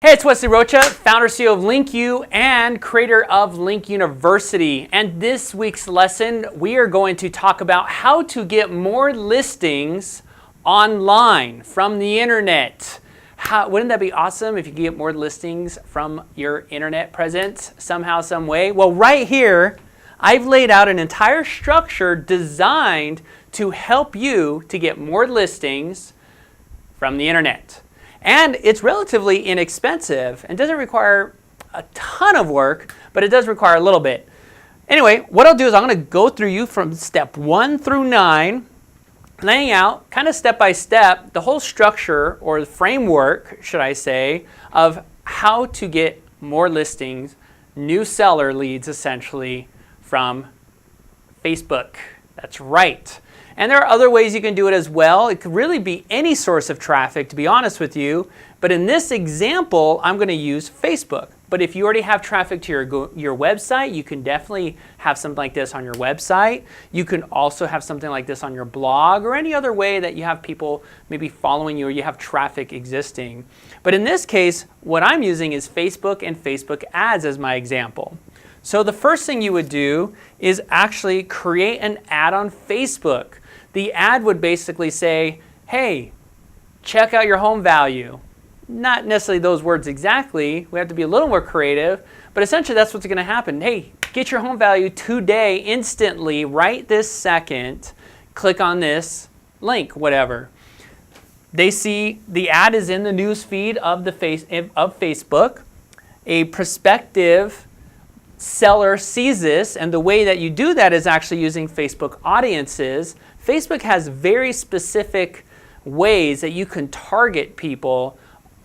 Hey, it's Wesley Rocha, founder, CEO of LinkU, and creator of Link University. And this week's lesson, we are going to talk about how to get more listings online from the internet. Wouldn't that be awesome if you could get more listings from your internet presence somehow, some way? Well, right here, I've laid out an entire structure designed to help you to get more listings from the internet. And it's relatively inexpensive and doesn't require a ton of work, but it does require a little bit. Anyway, what I'll do is I'm going to go through you from step 1 through 9, laying out kind of step by step the whole structure or the framework, should I say, of how to get more listings, new seller leads essentially from Facebook. That's right. And there are other ways you can do it as well. It could really be any source of traffic, to be honest with you. But in this example, I'm going to use Facebook. But if you already have traffic to your website, you can definitely have something like this on your website. You can also have something like this on your blog or any other way that you have people maybe following you or you have traffic existing. But in this case, what I'm using is Facebook and Facebook ads as my example. So the first thing you would do is actually create an ad on Facebook. The ad would basically say, hey, check out your home value. Not necessarily those words exactly. We have to be a little more creative. But essentially, that's what's going to happen. Hey, get your home value today, instantly, right this second. Click on this link, whatever. They see the ad is in the news feed of Facebook. A prospective seller sees this, and the way that you do that is actually using Facebook audiences. Facebook has very specific ways that you can target people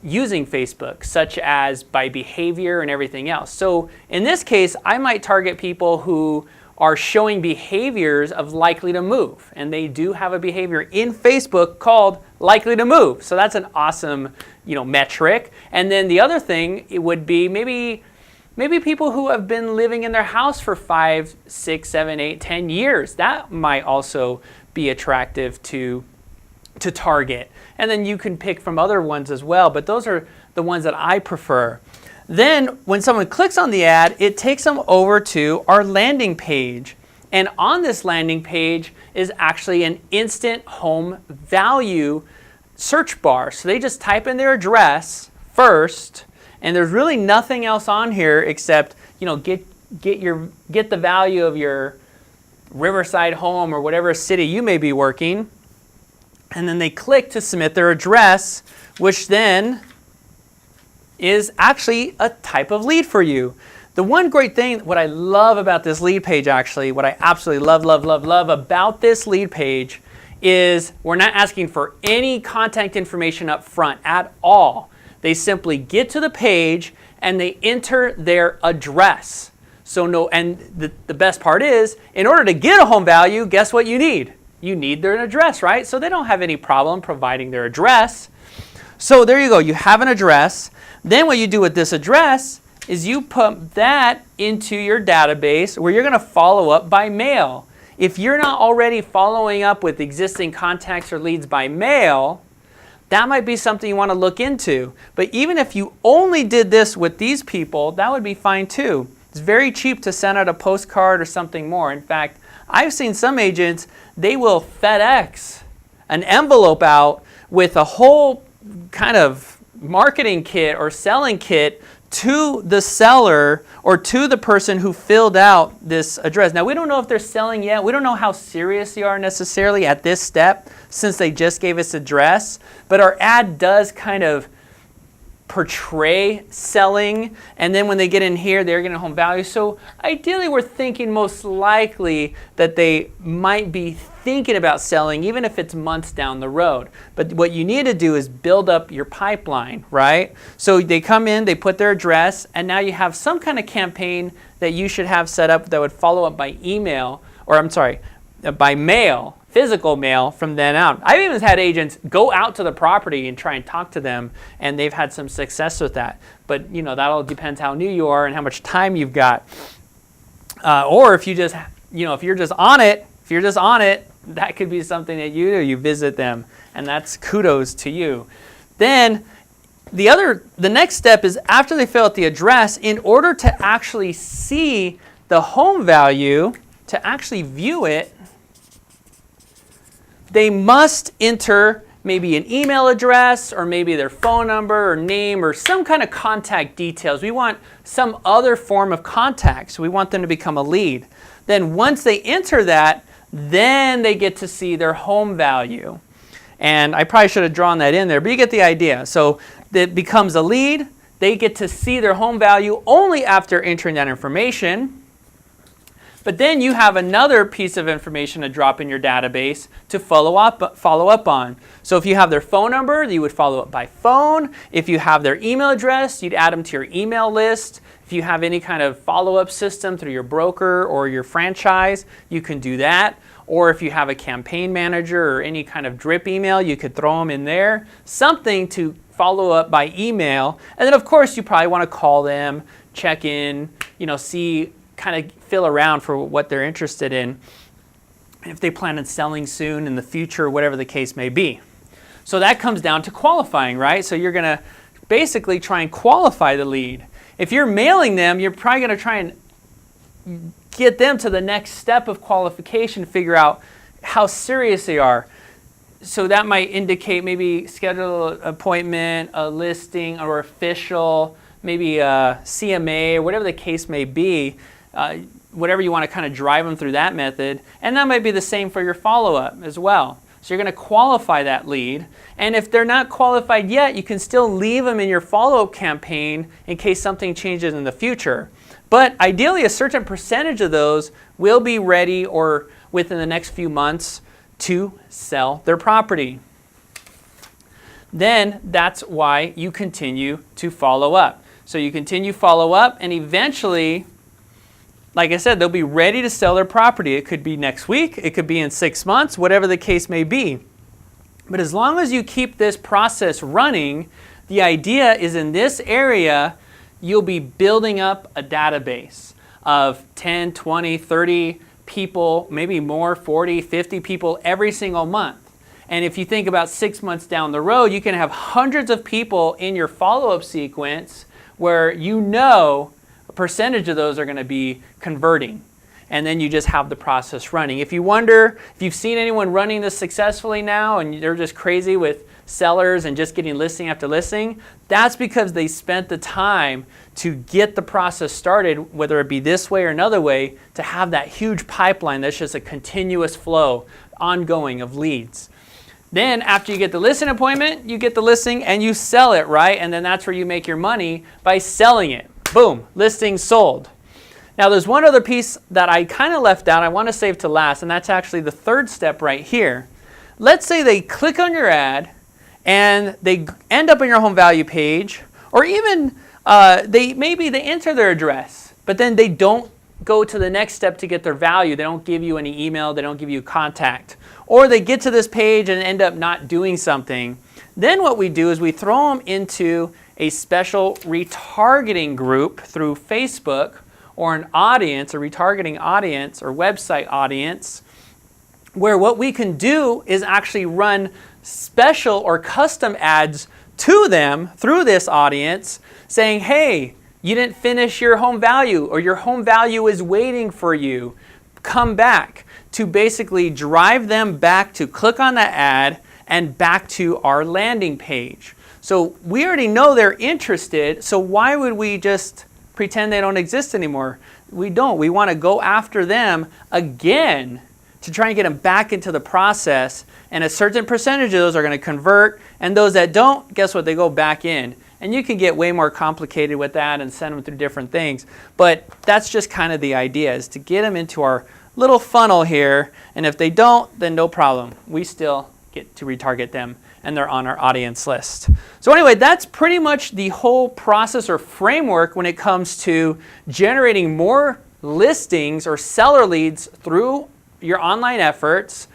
using Facebook, such as by behavior and everything else. So in this case, I might target people who are showing behaviors of likely to move. And they do have a behavior in Facebook called likely to move. So that's an awesome, metric. And then the other thing, it would be maybe people who have been living in their house for 5, 6, 7, 8, 10 years. That might also be attractive to target. And then you can pick from other ones as well, but those are the ones that I prefer. Then when someone clicks on the ad, it takes them over to our landing page. And on this landing page is actually an instant home value search bar. So they just type in their address first, and there's really nothing else on here except, get the value of your Riverside home or whatever city you may be working. And then they click to submit their address, which then is actually a type of lead for you. The one great thing, what I love about this lead page actually, what I absolutely love about this lead page is we're not asking for any contact information up front at all. They simply get to the page and they enter their address. And the best part is, in order to get a home value, guess what you need? You need their address, right? So they don't have any problem providing their address. So there you go, you have an address. Then what you do with this address is you put that into your database where you're going to follow up by mail. If you're not already following up with existing contacts or leads by mail, that might be something you want to look into. But even if you only did this with these people, that would be fine too. It's very cheap to send out a postcard or something more. In fact, I've seen some agents, they will FedEx an envelope out with a whole kind of marketing kit or selling kit to the seller or to the person who filled out this address. Now, we don't know if they're selling yet. We don't know how serious they are necessarily at this step since they just gave us address. But our ad does kind of portray selling, and then when they get in here, they're getting a home value. So ideally, we're thinking most likely that they might be thinking about selling, even if it's months down the road. But what you need to do is build up your pipeline, right? So they come in, they put their address, and now you have some kind of campaign that you should have set up that would follow up by email, or by mail, physical mail from then out. I've even had agents go out to the property and try and talk to them, and they've had some success with that. But that all depends how new you are and how much time you've got. Or if you just, if you're just on it, that could be something that you do. You visit them, and that's kudos to you. Then the next step is after they fill out the address, in order to actually see the home value, to actually view it, they must enter maybe an email address or maybe their phone number or name or some kind of contact details. We want some other form of contact. So we want them to become a lead. Then once they enter that, then they get to see their home value. And I probably should have drawn that in there, but you get the idea. So it becomes a lead. They get to see their home value only after entering that information. But then you have another piece of information to drop in your database to follow up on. So if you have their phone number, you would follow up by phone. If you have their email address, you'd add them to your email list. If you have any kind of follow-up system through your broker or your franchise, you can do that. Or if you have a campaign manager or any kind of drip email, you could throw them in there. Something to follow up by email. And then of course you probably want to call them, check in, see, kind of feel around for what they're interested in, if they plan on selling soon in the future, whatever the case may be. So that comes down to qualifying, right? So you're going to basically try and qualify the lead. If you're mailing them, you're probably going to try and get them to the next step of qualification, figure out how serious they are. So that might indicate maybe schedule an appointment, a listing, or official, maybe a CMA, or whatever the case may be. Whatever you want to kind of drive them through that method. And that might be the same for your follow-up as well. So you're going to qualify that lead. And if they're not qualified yet, you can still leave them in your follow-up campaign in case something changes in the future. But ideally, a certain percentage of those will be ready or within the next few months to sell their property. Then that's why you continue to follow up. So you continue follow up, and eventually, like I said, they'll be ready to sell their property. It could be next week, it could be in 6 months, whatever the case may be. But as long as you keep this process running, the idea is in this area, you'll be building up a database of 10, 20, 30 people, maybe more, 40, 50 people every single month. And if you think about 6 months down the road, you can have hundreds of people in your follow-up sequence where a percentage of those are going to be converting. And then you just have the process running. If you wonder if you've seen anyone running this successfully now and they're just crazy with sellers and just getting listing after listing, that's because they spent the time to get the process started, whether it be this way or another way, to have that huge pipeline that's just a continuous flow, ongoing of leads. Then after you get the listing appointment, you get the listing and you sell it, right? And then that's where you make your money by selling it. Boom, listing sold. Now there's one other piece that I kind of left out, I want to save to last, and that's actually the third step right here. Let's say they click on your ad and they end up on your home value page, or even maybe they enter their address, but then they don't go to the next step to get their value. They don't give you any email, they don't give you contact. Or they get to this page and end up not doing something. Then what we do is we throw them into a special retargeting group through Facebook, or an audience, a retargeting audience or website audience, where what we can do is actually run special or custom ads to them through this audience saying, hey, you didn't finish your home value, or your home value is waiting for you. Come back, to basically drive them back to click on that ad and back to our landing page. So we already know they're interested, so why would we just pretend they don't exist anymore? We don't. We want to go after them again to try and get them back into the process, and a certain percentage of those are going to convert, and those that don't, guess what? They go back in. And you can get way more complicated with that and send them through different things, but that's just kind of the idea, is to get them into our little funnel here, and if they don't, then no problem. We still get to retarget them, and they're on our audience list. So anyway, that's pretty much the whole process or framework when it comes to generating more listings or seller leads through your online efforts.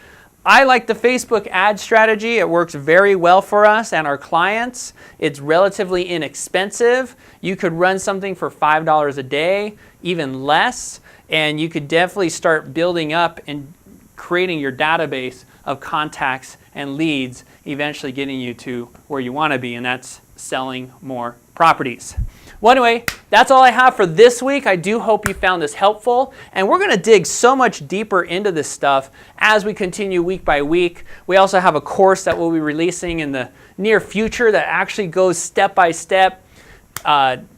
I like the Facebook ad strategy. It works very well for us and our clients. It's relatively inexpensive. You could run something for $5 a day, even less, and you could definitely start building up and creating your database of contacts and leads, eventually getting you to where you want to be, and that's selling more properties. Well, anyway, that's all I have for this week. I do hope you found this helpful, and we're going to dig so much deeper into this stuff as we continue week by week. We also have a course that we'll be releasing in the near future that actually goes step by step,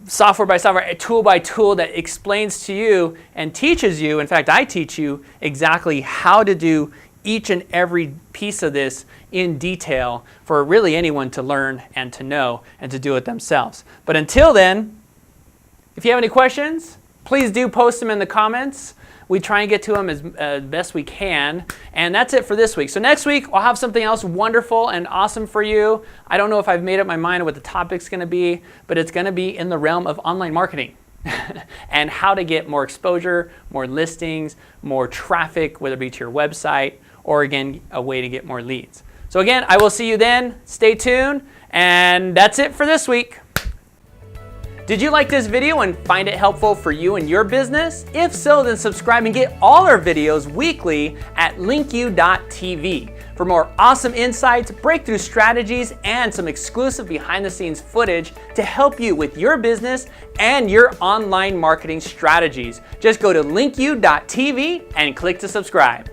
software by software, tool by tool, that explains to you and teaches you. In fact, I teach you exactly how to do each and every piece of this in detail for really anyone to learn and to know and to do it themselves. But until then, if you have any questions, please do post them in the comments. We try and get to them as best we can. And that's it for this week. So next week, I'll have something else wonderful and awesome for you. I don't know if I've made up my mind on what the topic's going to be, but it's going to be in the realm of online marketing and how to get more exposure, more listings, more traffic, whether it be to your website, or again, a way to get more leads. So again, I will see you then. Stay tuned. And that's it for this week. Did you like this video and find it helpful for you and your business? If so, then subscribe and get all our videos weekly at LinkU.tv for more awesome insights, breakthrough strategies, and some exclusive behind-the-scenes footage to help you with your business and your online marketing strategies. Just go to LinkU.tv and click to subscribe.